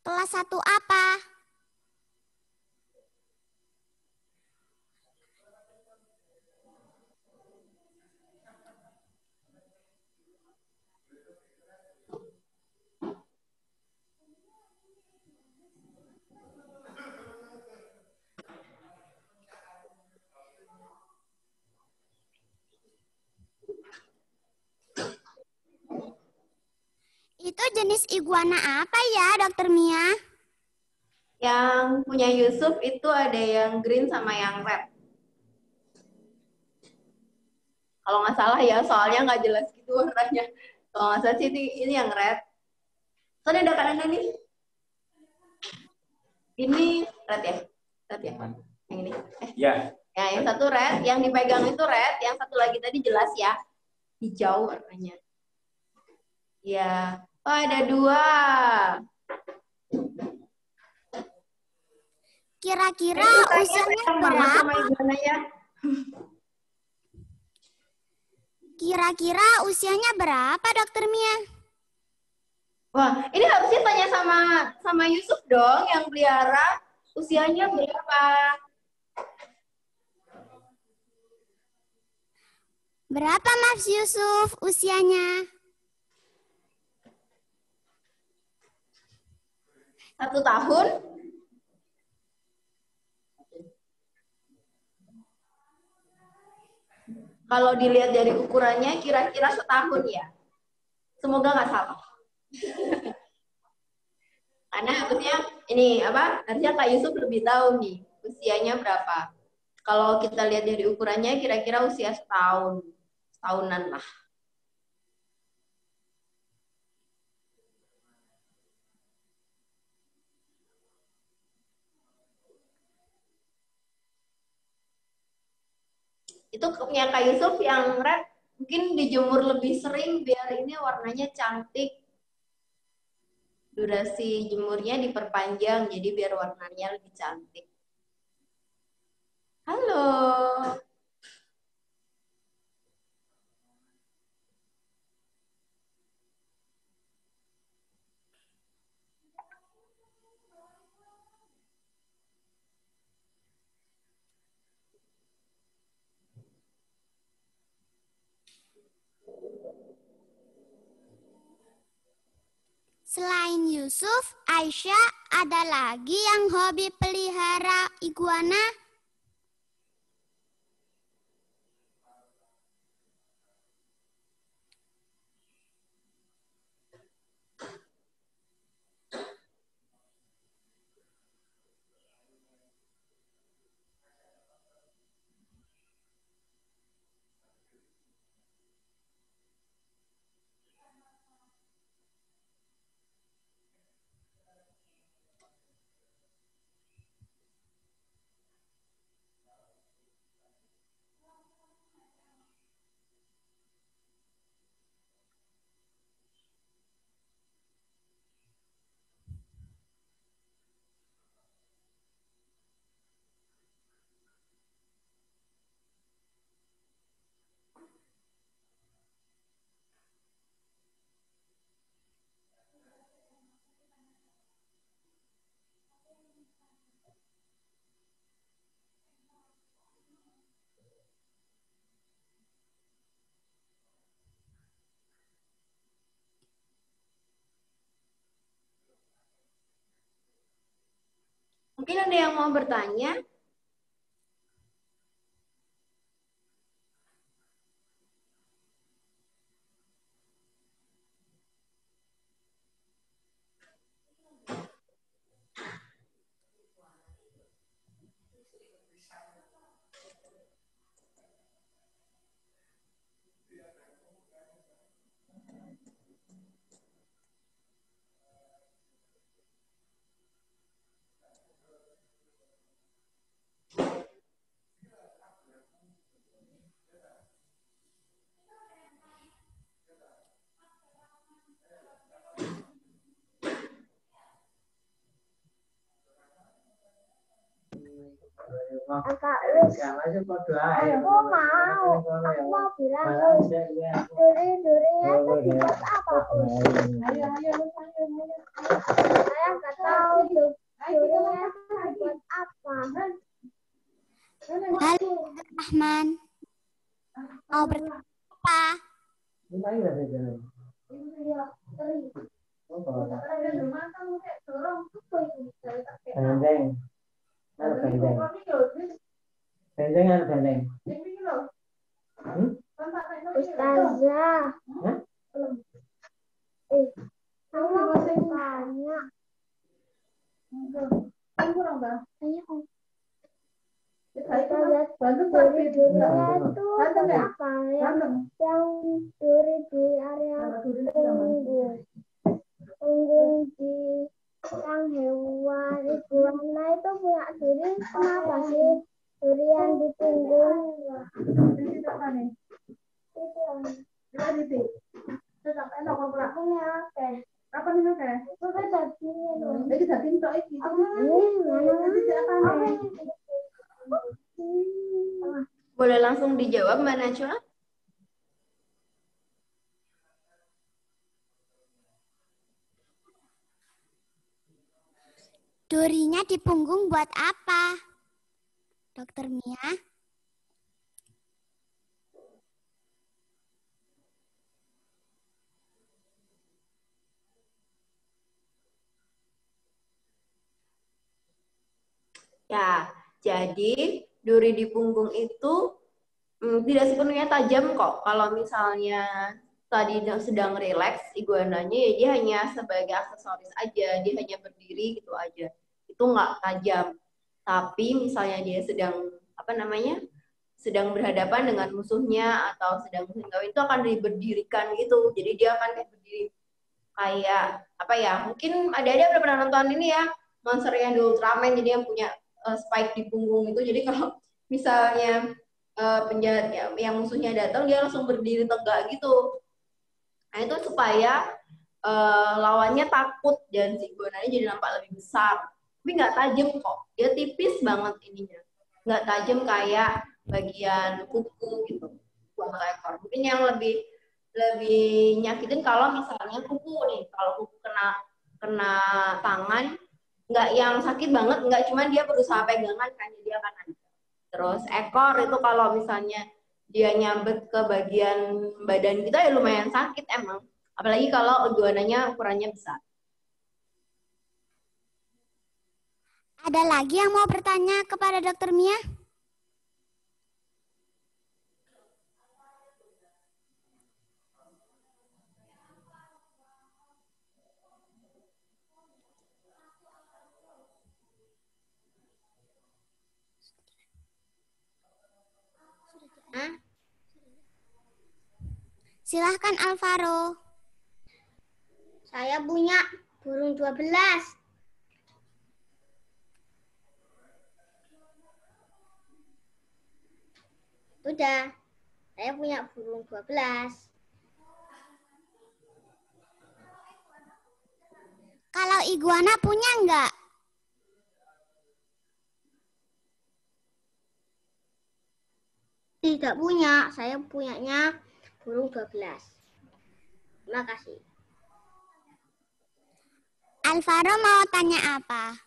Kelas 1 apa? Itu jenis iguana apa ya, Dokter Mia? Yang punya Yusuf itu ada yang green sama yang red. Kalau nggak salah ya, soalnya nggak jelas gitu warnanya. Kalau nggak salah sih ini yang red. Soalnya ada kanan nih. Ini red ya? Red ya? Yang ini? Ya. Ya, yang satu red, yang dipegang itu red, yang satu lagi tadi jelas ya. Hijau warnanya. Ya. Oh, ada 2. Kira-kira usianya berapa? Sama iguananya. Kira-kira usianya berapa, Dokter Mia? Wah, ini harusnya tanya sama Yusuf dong yang pelihara. Usianya berapa? Berapa, Mas Yusuf, usianya? 1 tahun? Kalau dilihat dari ukurannya kira-kira setahun ya. Semoga nggak salah. Karena harusnya ini harusnya Kak Yusuf lebih tahu nih usianya berapa. Kalau kita lihat dari ukurannya kira-kira usia setahunan lah. Itu punya Kak Yusuf yang red mungkin dijemur lebih sering biar ini warnanya cantik. Durasi jemurnya diperpanjang jadi biar warnanya lebih cantik. Halo. Selain Yusuf, Aisyah, ada lagi yang hobi pelihara iguana? Mungkin ada yang mau bertanya? Kakak Lus, aku mau bilang Lus, duri-durinya itu dibuat apa Us? Saya nggak tahu durinya itu dibuat apa. Halo, Rahman. Mau bertanya apa? Benteng. Ada benteng. Benteng ada benteng. Ustazah, Hah? kamu mau tanya? Tanya Om. Kita lihat duri-durinya itu apa yang duri di area punggung di yang hewan iguana itu punya duri, kenapa sih duri yang di punggung? Boleh langsung dijawab Mbak Najwa? Durinya di punggung buat apa, Dokter Mia? Ya, jadi duri di punggung itu tidak sepenuhnya tajam kok. Kalau misalnya tadi sedang rileks iguananya, ya dia hanya sebagai aksesoris aja, dia hanya berdiri gitu aja. Itu nggak tajam. Tapi misalnya dia sedang sedang berhadapan dengan musuhnya atau sedang kawin, itu akan diberdirikan gitu. Jadi dia akan berdiri kayak apa ya? Mungkin ada pernah nonton ini ya, monster yang di Ultraman, jadi yang punya spike di punggung itu. Jadi kalau misalnya penjahat yang musuhnya datang, dia langsung berdiri tegak gitu. Nah itu supaya lawannya takut dan si iguananya jadi nampak lebih besar. Tapi nggak tajam kok, dia tipis banget ininya, nggak tajam kayak bagian kuku gitu, atau ekor. Mungkin yang lebih nyakitin kalau misalnya kuku nih, kalau kuku kena tangan, nggak yang sakit banget, nggak, cuman dia berusaha pegangan kan, jadi akan ada. Terus ekor itu kalau misalnya dia nyambet ke bagian badan kita ya lumayan sakit emang. Apalagi kalau iguananya ukurannya besar. Ada lagi yang mau bertanya kepada Dokter Mia? Silahkan Alvaro. Saya punya burung 12. Udah, saya punya burung 12. Kalau iguana punya enggak? Tidak punya, saya punyanya burung 12. Terima kasih. Alvaro mau tanya apa?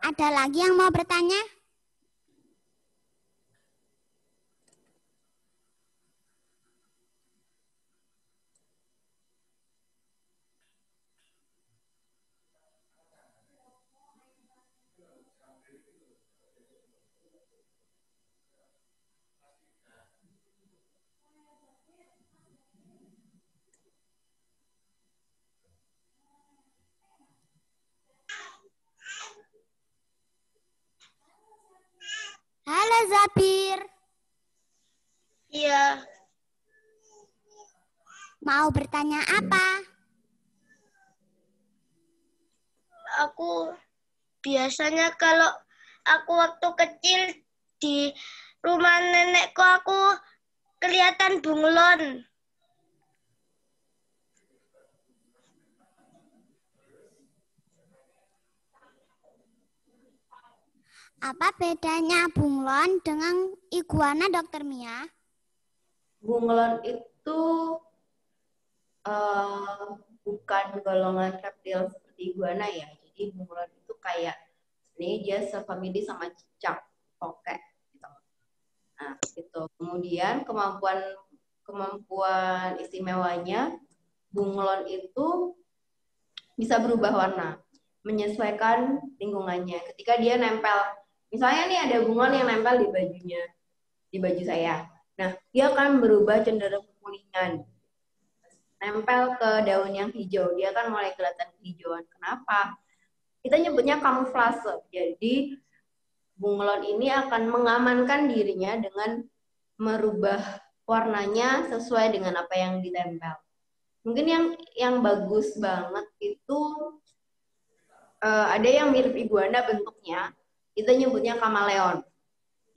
Ada lagi yang mau bertanya? Halo Zapir. Iya. Mau bertanya apa? Aku biasanya kalau aku waktu kecil di rumah nenekku, aku kelihatan bunglon. Apa bedanya bunglon dengan iguana, Dokter Mia? Bunglon itu bukan golongan reptil seperti iguana ya. Jadi bunglon itu kayak sebenarnya dia sefamili sama cicak, tokek gitu. Nah, gitu. Kemudian kemampuan istimewanya, bunglon itu bisa berubah warna, menyesuaikan lingkungannya. Ketika dia nempel, misalnya nih ada bunglon yang nempel di bajunya, di baju saya. Nah, dia akan berubah cenderung kekuningan. Nempel ke daun yang hijau, dia akan mulai kelihatan kehijauan. Kenapa? Kita nyebutnya kamuflase. Jadi bunglon ini akan mengamankan dirinya dengan merubah warnanya sesuai dengan apa yang ditempel. Mungkin yang bagus banget itu ada yang mirip iguana bentuknya, kita nyebutnya kameleon.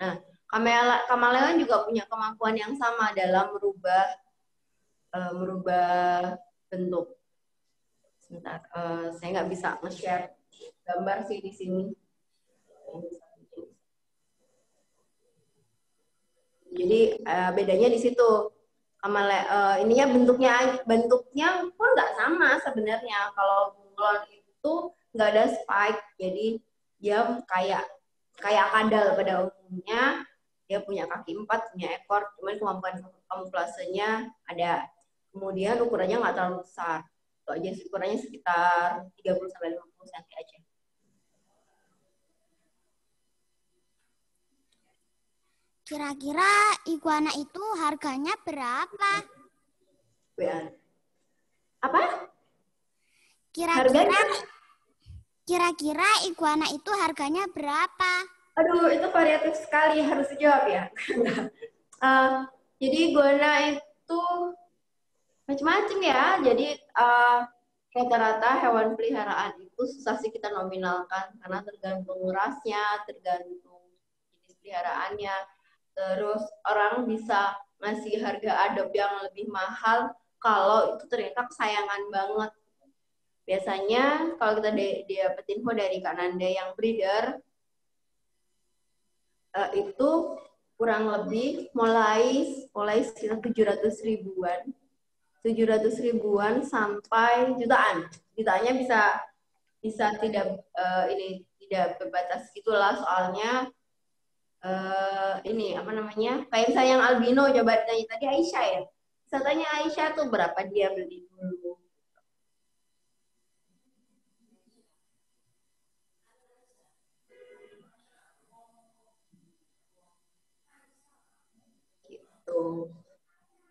Nah, kameleon juga punya kemampuan yang sama dalam merubah bentuk. Sebentar, saya nggak bisa nge-share gambar sih di sini. Jadi bedanya di situ. Ininya bentuknya pun nggak sama sebenarnya. Kalau bunglon itu nggak ada spike, jadi dia kayak kadal pada umumnya. Dia punya kaki 4, punya ekor, cuman kemampuan kamuflasenya ada. Kemudian ukurannya nggak terlalu besar. Itu aja sih, ukurannya sekitar 30-50 cm aja. Kira-kira iguana itu harganya berapa? Apa? Kira-kira iguana itu harganya berapa? Aduh, itu variatif sekali, harus dijawab ya. Jadi iguana itu macam-macam ya. Jadi rata-rata hewan peliharaan itu susah sih kita nominalkan karena tergantung rasnya, tergantung jenis peliharaannya. Terus orang bisa ngasih harga adop yang lebih mahal kalau itu ternyata kesayangan banget. Biasanya kalau kita dapat info dari Kak Nanda yang breeder, itu kurang lebih mulai sekitar 700 ribuan sampai jutaan. Jutaannya bisa tidak berbatas gitulah, soalnya kayak misalnya yang albino, coba tanya tadi Aisyah ya. Saya tanya Aisyah tuh berapa dia beli dulu.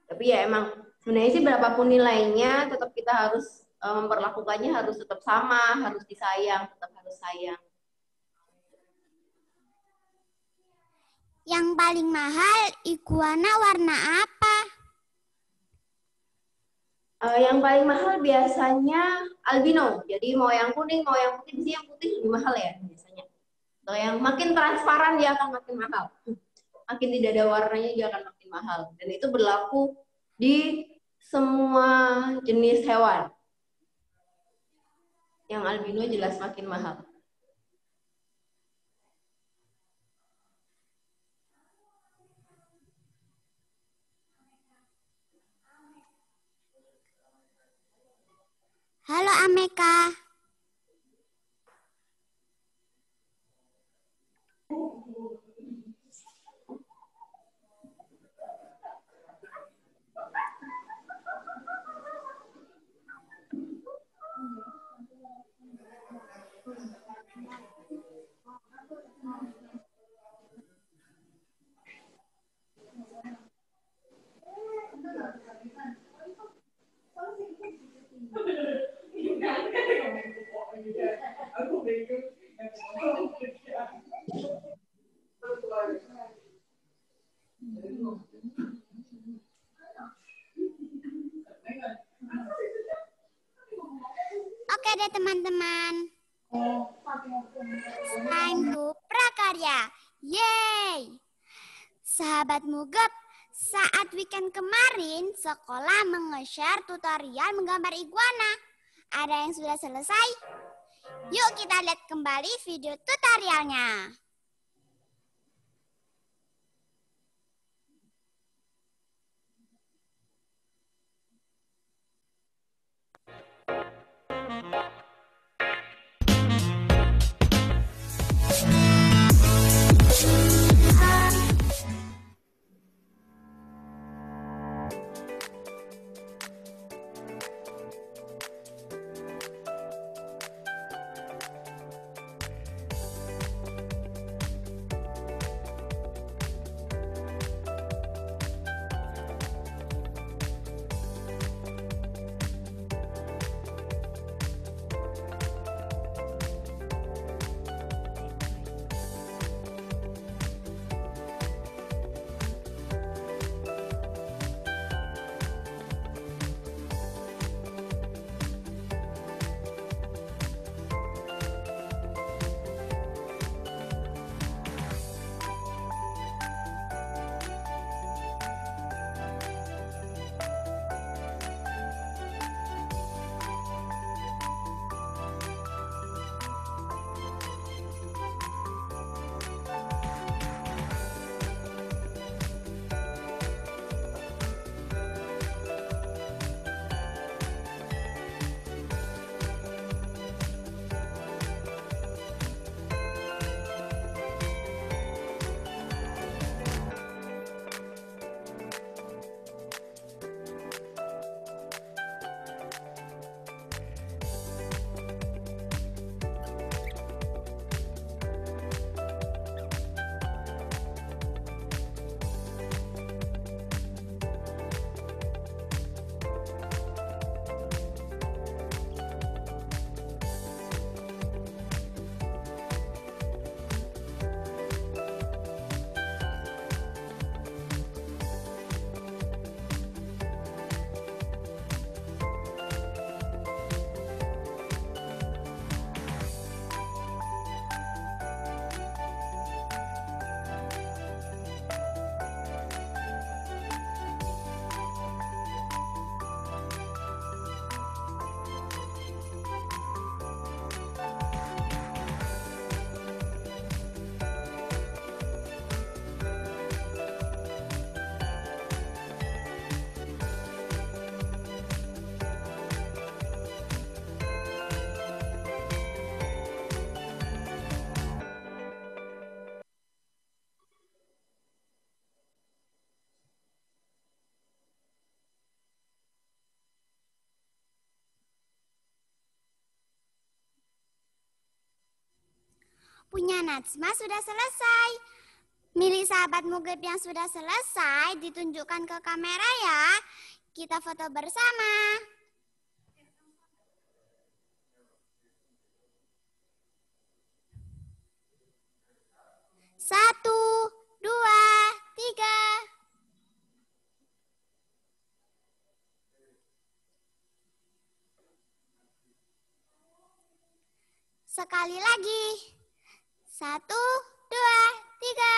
Tapi ya emang sebenarnya sih berapapun nilainya tetap kita harus memperlakukannya harus tetap sama, harus disayang, tetap harus sayang. Yang paling mahal iguana warna apa? Yang paling mahal biasanya albino. Jadi mau yang kuning, mau yang putih, sih yang putih lebih mahal ya biasanya. Atau yang makin transparan dia akan makin mahal. Makin tidak ada warnanya dia akan makin mahal. Dan itu berlaku di semua jenis hewan. Yang albino jelas makin mahal. Halo Ameka. Oke deh teman-teman. Time to prakarya. Yeay! Sahabat Mugep, saat weekend kemarin sekolah menge-share tutorial menggambar iguana. Ada yang sudah selesai? Yuk kita lihat kembali video tutorialnya. Punya Najma sudah selesai. Milih sahabat Mugab yang sudah selesai ditunjukkan ke kamera ya. Kita foto bersama. Satu, dua, tiga. Sekali lagi. Satu, dua, tiga.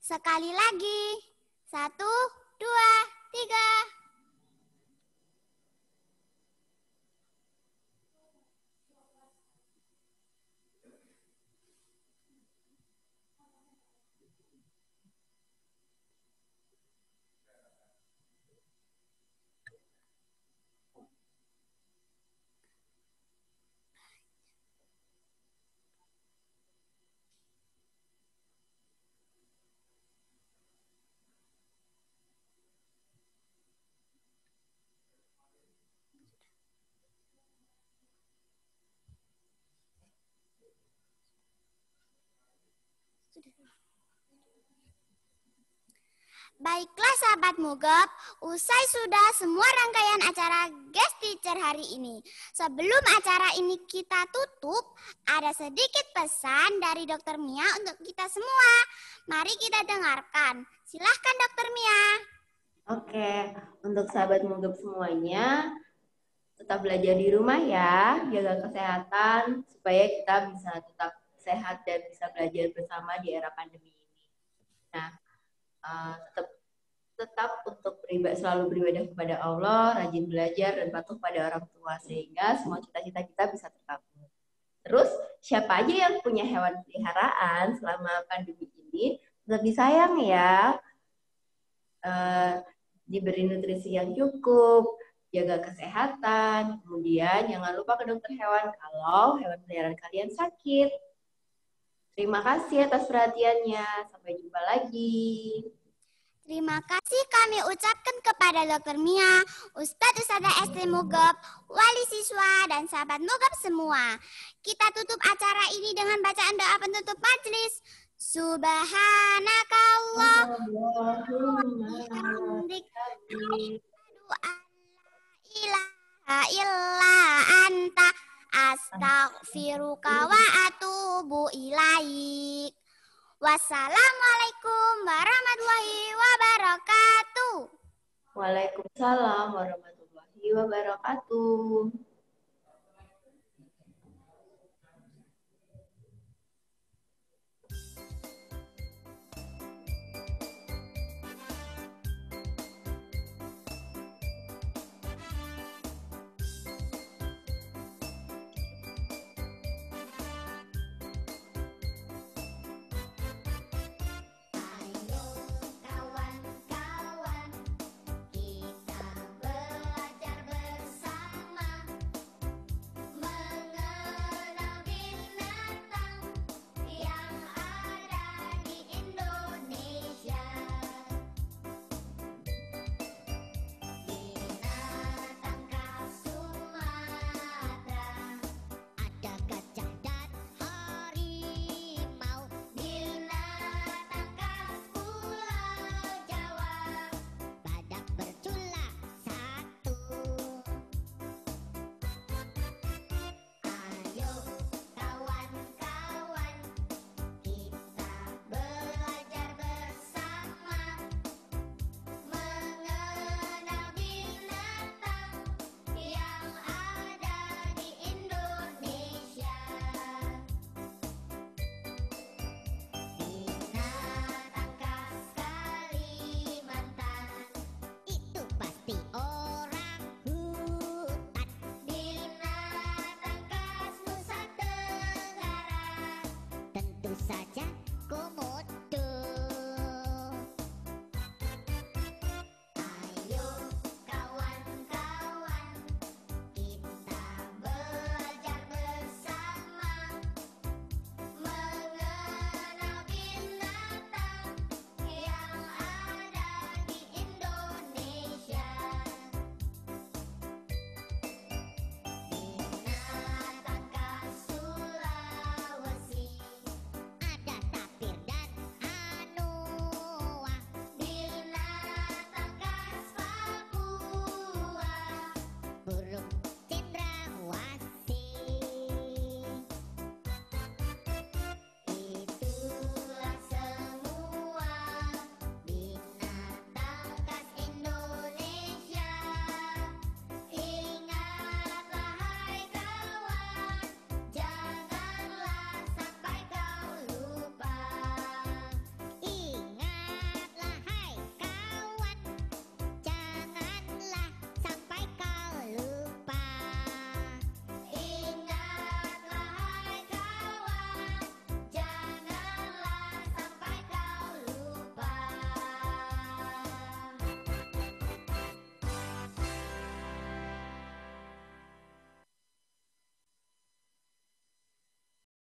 Sekali lagi. Satu, dua, tiga. Baiklah sahabat Mugab, usai sudah semua rangkaian acara Guest Teacher hari ini. Sebelum acara ini kita tutup, ada sedikit pesan dari Dr. Mia untuk kita semua. Mari kita dengarkan. Silahkan Dr. Mia. Oke, untuk sahabat Mugab semuanya, tetap belajar di rumah ya, jaga kesehatan supaya kita bisa tetap sehat dan bisa belajar bersama di era pandemi ini. Nah, tetap untuk selalu beribadah kepada Allah, rajin belajar dan patuh pada orang tua sehingga semua cita-cita kita bisa terkabul. Terus siapa aja yang punya hewan peliharaan selama pandemi ini tetap disayang ya, diberi nutrisi yang cukup, jaga kesehatan, kemudian jangan lupa ke dokter hewan kalau hewan peliharaan kalian sakit. Terima kasih atas perhatiannya. Sampai jumpa lagi. Terima kasih kami ucapkan kepada Dr. Mia, Ustadz Ustadzah SD Mugab, wali siswa, dan sahabat Mugab semua. Kita tutup acara ini dengan bacaan doa penutup majelis. Subhanakallahumma ilaha illa anta astaghfiruka wa atubu ilaik. Wassalamualaikum warahmatullahi wabarakatuh. Waalaikumsalam warahmatullahi wabarakatuh.